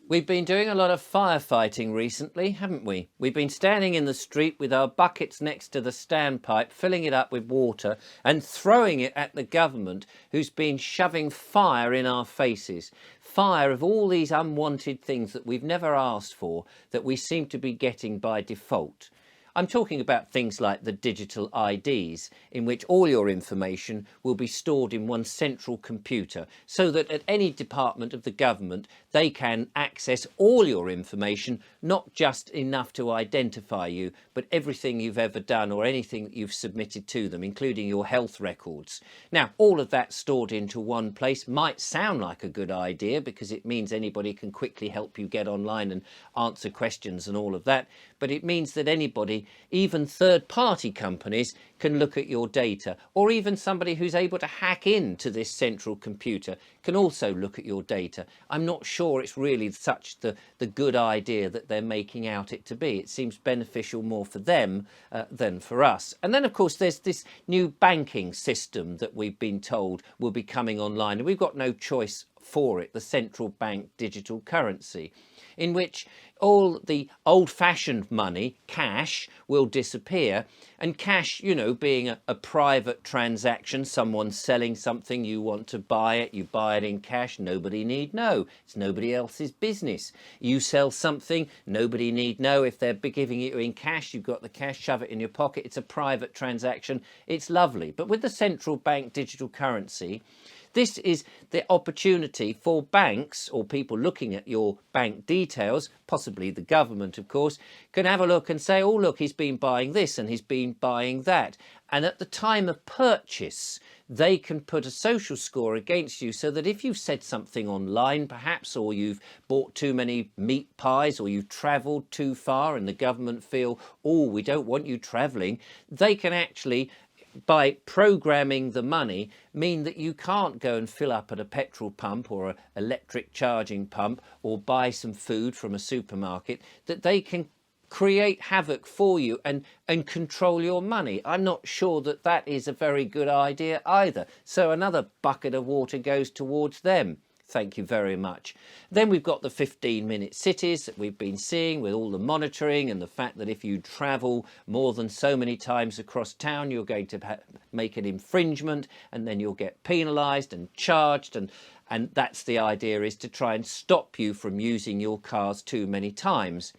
We've been doing a lot of firefighting recently, haven't we? We've been standing in the street with our buckets next to the standpipe, filling it up with water and throwing it at the government, who's been shoving fire in our faces. Fire of all these unwanted things that we've never asked for, that we seem to be getting by default. I'm talking about things like the digital IDs, in which all your information will be stored in one central computer, so that at any department of the government they can access all your information, not just enough to identify you, but everything you've ever done or anything that you've submitted to them, including your health records. Now, all of that stored into one place might sound like a good idea because it means anybody can quickly help you get online and answer questions and all of that, but it means that anybody, even third-party companies, can look at your data, or even somebody who's able to hack into this central computer can also look at your data. I'm not sure it's really such the good idea that they're making out it to be. It seems beneficial more for them than for us. And then, of course, there's this new banking system that we've been told will be coming online, and we've got no choice for it, the central bank digital currency, in which all the old-fashioned money, cash, will disappear. And cash, you know, being a private transaction, someone selling something, you want to buy it, you buy it in cash, nobody need know. It's nobody else's business. You sell something, nobody need know. If they're giving it in cash, you've got the cash, shove it in your pocket. It's a private transaction. It's lovely. But with the central bank digital currency, this is the opportunity for banks or people looking at your bank details, possibly the government, of course, can have a look and say, oh, look, he's been buying this and he's been buying that. And at the time of purchase, they can put a social score against you so that if you've said something online, perhaps, or you've bought too many meat pies, or you've travelled too far and the government feel, oh, we don't want you travelling, they can actually, by programming the money, mean that you can't go and fill up at a petrol pump or an electric charging pump or buy some food from a supermarket, that they can create havoc for you and control your money. I'm not sure that that is a very good idea either. So another bucket of water goes towards them. Thank you very much. Then we've got the 15-minute cities that we've been seeing with all the monitoring and the fact that if you travel more than so many times across town, you're going to make an infringement and then you'll get penalised and charged. And that's the idea, is to try and stop you from using your cars too many times.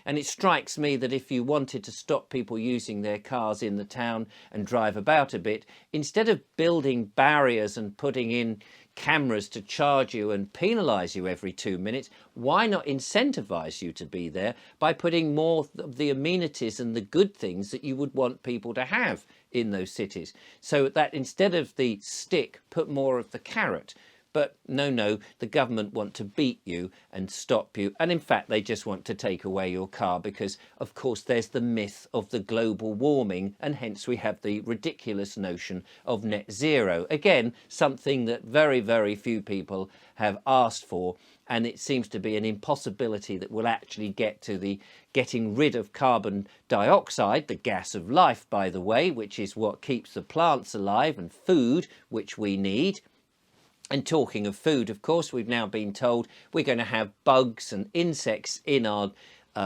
And it strikes me that if you wanted to stop people using their cars in the town and drive about a bit, instead of building barriers and putting in cameras to charge you and penalise you every 2 minutes, why not incentivise you to be there by putting more of the amenities and the good things that you would want people to have in those cities? So that instead of the stick, put more of the carrot. But no, the government want to beat you and stop you. And in fact, they just want to take away your car because, of course, there's the myth of the global warming. And hence we have the ridiculous notion of net zero. Again, something that very, very few people have asked for. And it seems to be an impossibility that will actually get to the getting rid of carbon dioxide, the gas of life, by the way, which is what keeps the plants alive, and food, which we need. And talking of food, of course, we've now been told we're going to have bugs and insects in our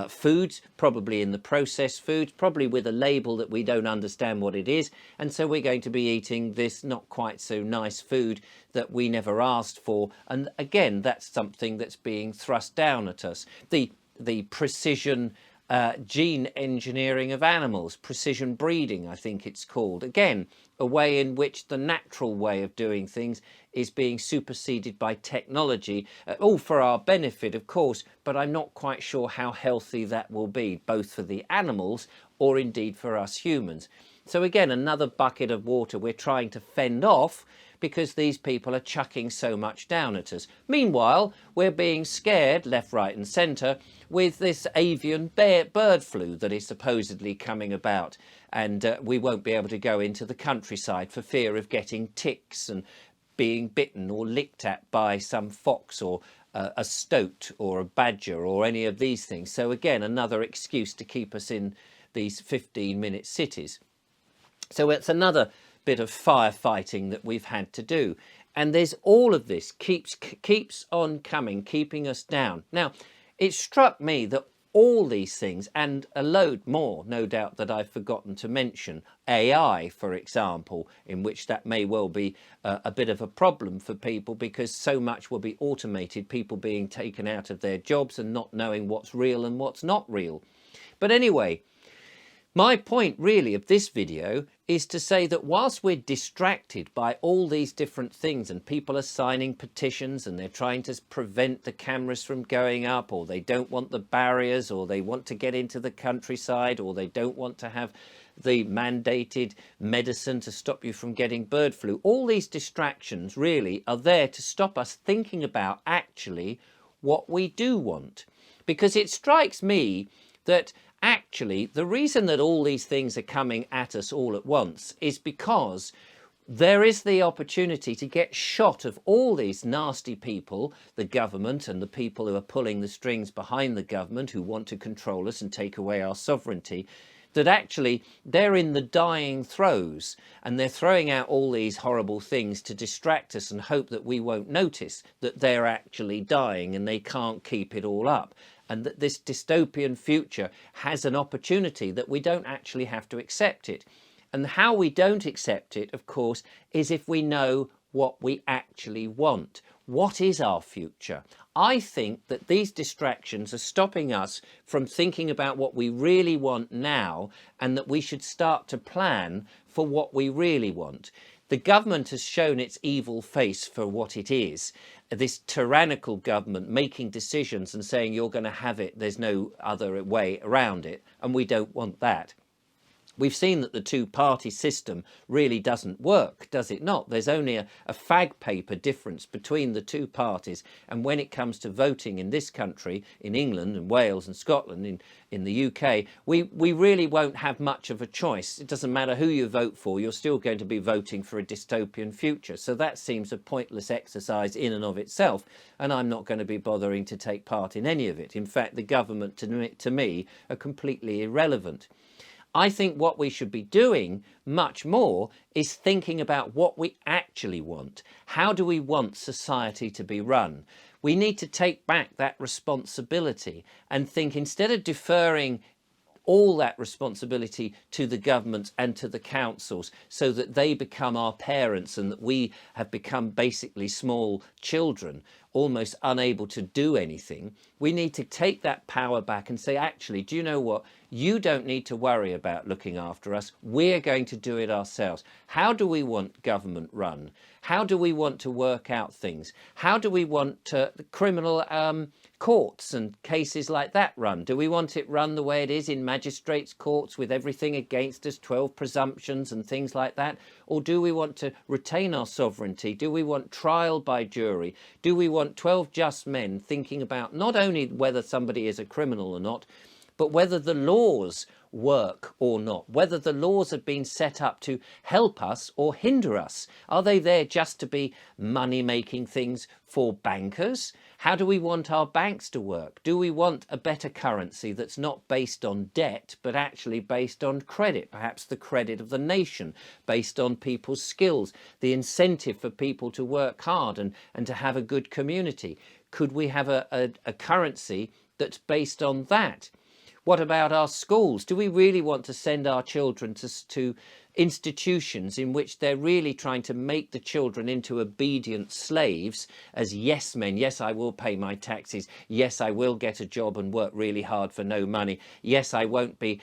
foods, probably in the processed foods, probably with a label that we don't understand what it is. And so we're going to be eating this not quite so nice food that we never asked for. And again, that's something that's being thrust down at us. The precision gene engineering of animals, precision breeding, I think it's called. Again, a way in which the natural way of doing things is being superseded by technology, all for our benefit, of course, but I'm not quite sure how healthy that will be, both for the animals or indeed for us humans. So again, another bucket of water we're trying to fend off because these people are chucking so much down at us. Meanwhile, we're being scared left, right and centre with this avian bird flu that is supposedly coming about. And we won't be able to go into the countryside for fear of getting ticks and being bitten or licked at by some fox or a stoat or a badger or any of these things. So again, another excuse to keep us in these 15-minute cities. So it's another bit of firefighting that we've had to do. And there's all of this keeps on coming, keeping us down. Now, it struck me that all these things, and a load more, no doubt, that I've forgotten to mention, AI, for example, in which that may well be a bit of a problem for people because so much will be automated, people being taken out of their jobs and not knowing what's real and what's not real. But anyway, my point really of this video is to say that whilst we're distracted by all these different things and people are signing petitions and they're trying to prevent the cameras from going up, or they don't want the barriers, or they want to get into the countryside, or they don't want to have the mandated medicine to stop you from getting bird flu, all these distractions really are there to stop us thinking about actually what we do want. Because it strikes me that actually, the reason that all these things are coming at us all at once is because there is the opportunity to get shot of all these nasty people, the government and the people who are pulling the strings behind the government, who want to control us and take away our sovereignty, that actually they're in the dying throes and they're throwing out all these horrible things to distract us and hope that we won't notice that they're actually dying and they can't keep it all up. And that this dystopian future has an opportunity that we don't actually have to accept it. And how we don't accept it, of course, is if we know what we actually want. What is our future? I think that these distractions are stopping us from thinking about what we really want now, and that we should start to plan for what we really want. The government has shown its evil face for what it is. This tyrannical government making decisions and saying you're going to have it, there's no other way around it, and we don't want that. We've seen that the two-party system really doesn't work, does it not? There's only a fag paper difference between the two parties, and when it comes to voting in this country, in England and Wales and Scotland, in the UK, we really won't have much of a choice. It doesn't matter who you vote for, you're still going to be voting for a dystopian future. So that seems a pointless exercise in and of itself, and I'm not going to be bothering to take part in any of it. In fact, the government to me are completely irrelevant. I think what we should be doing much more is thinking about what we actually want. How do we want society to be run? We need to take back that responsibility and think, instead of deferring all that responsibility to the government and to the councils so that they become our parents and that we have become basically small children, almost unable to do anything, we need to take that power back and say, actually, do you know what? You don't need to worry about looking after us. We're going to do it ourselves. How do we want government run? How do we want to work out things? How do we want criminal courts and cases like that run? Do we want it run the way it is in magistrates' courts with everything against us, 12 presumptions and things like that? Or do we want to retain our sovereignty? Do we want trial by jury? Do we want 12 just men thinking about not only whether somebody is a criminal or not, but whether the laws work or not, whether the laws have been set up to help us or hinder us? Are they there just to be money-making things for bankers? How do we want our banks to work? Do we want a better currency that's not based on debt, but actually based on credit, perhaps the credit of the nation, based on people's skills, the incentive for people to work hard and to have a good community? Could we have a currency that's based on that? What about our schools? Do we really want to send our children to institutions in which they're really trying to make the children into obedient slaves as yes men? Yes, I will pay my taxes. Yes, I will get a job and work really hard for no money. Yes, I won't be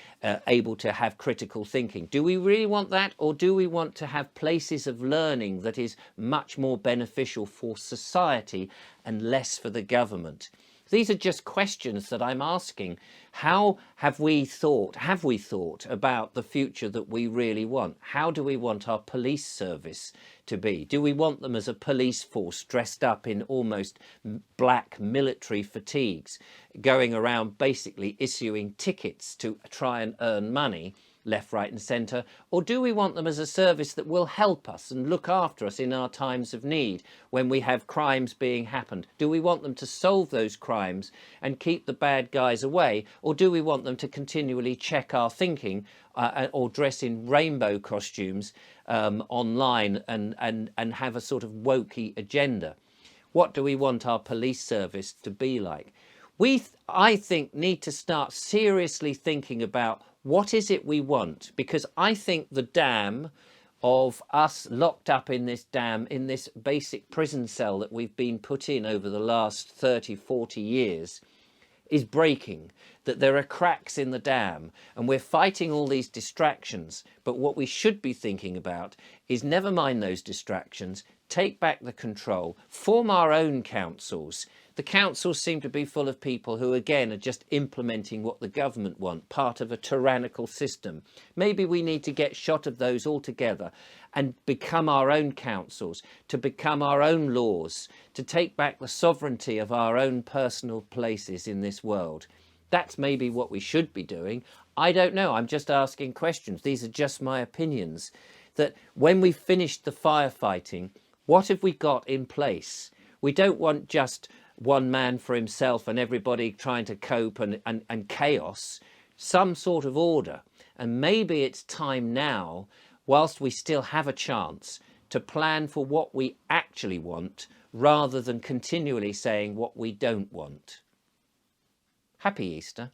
able to have critical thinking. Do we really want that? Or do we want to have places of learning that is much more beneficial for society and less for the government? These are just questions that I'm asking. How have we thought about the future that we really want? How do we want our police service to be? Do we want them as a police force dressed up in almost black military fatigues, going around basically issuing tickets to try and earn money, left, right and centre? Or do we want them as a service that will help us and look after us in our times of need when we have crimes being happened? Do we want them to solve those crimes and keep the bad guys away? Or do we want them to continually check our thinking or dress in rainbow costumes online and have a sort of wokey agenda? What do we want our police service to be like? I think, need to start seriously thinking about what is it we want, because I think the dam of us locked up in this basic prison cell that we've been put in over the last 30, 40 years is breaking, that there are cracks in the dam and we're fighting all these distractions. But what we should be thinking about is, never mind those distractions, take back the control, form our own councils. The councils seem to be full of people who, again, are just implementing what the government want, part of a tyrannical system. Maybe we need to get shot of those altogether and become our own councils, to become our own laws, to take back the sovereignty of our own personal places in this world. That's maybe what we should be doing. I don't know. I'm just asking questions. These are just my opinions. That when we've finished the firefighting, what have we got in place? We don't want just one man for himself and everybody trying to cope and chaos. Some sort of order. And maybe it's time now, whilst we still have a chance, to plan for what we actually want rather than continually saying what we don't want. Happy Easter.